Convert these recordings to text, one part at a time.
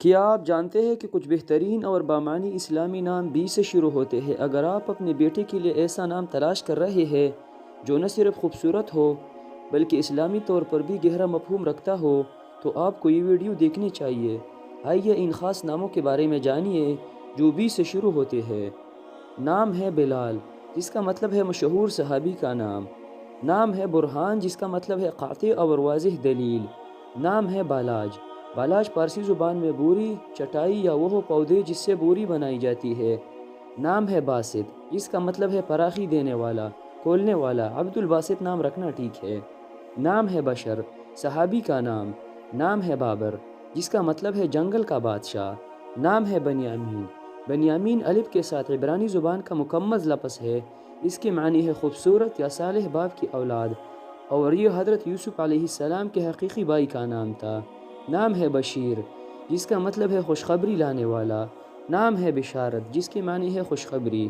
کیا آپ جانتے ہیں کہ کچھ بہترین اور بامعنی اسلامی نام بی سے شروع ہوتے ہیں؟ اگر آپ اپنے بیٹے کے لیے ایسا نام تلاش کر رہے ہیں جو نہ صرف خوبصورت ہو بلکہ اسلامی طور پر بھی گہرا مفہوم رکھتا ہو تو آپ کو یہ ویڈیو دیکھنی چاہیے۔ آئیے ان خاص ناموں کے بارے میں جانیے جو بی سے شروع ہوتے ہیں۔ نام ہے بلال، جس کا مطلب ہے مشہور صحابی کا نام۔ نام ہے برہان، جس کا مطلب ہے قاطع اور واضح دلیل۔ نام ہے بالاج۔ بالاج فارسی زبان میں بوری، چٹائی یا وہ پودے جس سے بوری بنائی جاتی ہے۔ نام ہے باسط، جس کا مطلب ہے فراخی دینے والا، کھولنے والا۔ عبد الباسط نام رکھنا ٹھیک ہے۔ نام ہے بشر، صحابی کا نام۔ نام ہے بابر، جس کا مطلب ہے جنگل کا بادشاہ۔ نام ہے بنیامین۔ بنیامین الف کے ساتھ عبرانی زبان کا مکمل لفظ ہے۔ اس کے معنی ہے خوبصورت یا صالح باپ کی اولاد، اور یہ حضرت یوسف علیہ السلام کے حقیقی بھائی کا نام تھا۔ نام ہے بشیر، جس کا مطلب ہے خوشخبری لانے والا۔ نام ہے بشارت، جس کے معنی ہے خوشخبری۔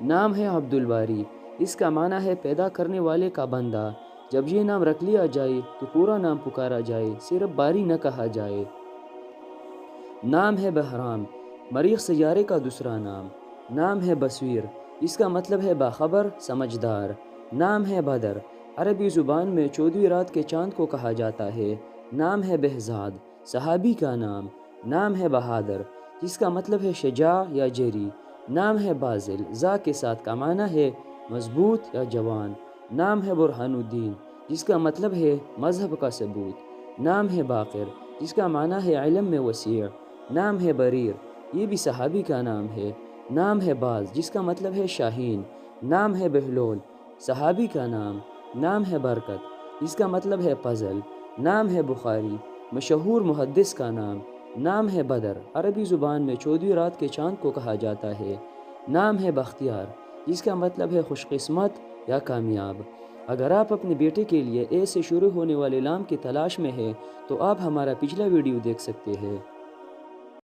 نام ہے عبد الباری، اس کا معنی ہے پیدا کرنے والے کا بندہ۔ جب یہ نام رکھ لیا جائے تو پورا نام پکارا جائے، صرف باری نہ کہا جائے۔ نام ہے بہرام، مریخ سیارے کا دوسرا نام۔ نام ہے بصیر، اس کا مطلب ہے باخبر، سمجھدار۔ نام ہے بدر، عربی زبان میں 14ویں رات کے چاند کو کہا جاتا ہے۔ نام ہے بہزاد، صحابی کا نام۔ نام ہے بہادر، جس کا مطلب ہے شجاع یا جری۔ نام ہے بازل، زا کے ساتھ کا معنی ہے مضبوط یا جوان۔ نام ہے برہان الدین، جس کا مطلب ہے مذہب کا ثبوت۔ نام ہے باقر، جس کا معنی ہے علم میں وسیع۔ نام ہے بریر، یہ بھی صحابی کا نام ہے۔ نام ہے باز، جس کا مطلب ہے شاہین۔ نام ہے بہلول، صحابی کا نام۔ نام ہے برکت، جس کا مطلب ہے فضل۔ نام ہے بخاری، مشہور محدث کا نام۔ نام ہے بدر، عربی زبان میں 14ویں رات کے چاند کو کہا جاتا ہے۔ نام ہے بختیار، جس کا مطلب ہے خوش قسمت یا کامیاب۔ اگر آپ اپنے بیٹے کے لیے اے سے شروع ہونے والے نام کی تلاش میں ہیں تو آپ ہمارا پچھلا ویڈیو دیکھ سکتے ہیں۔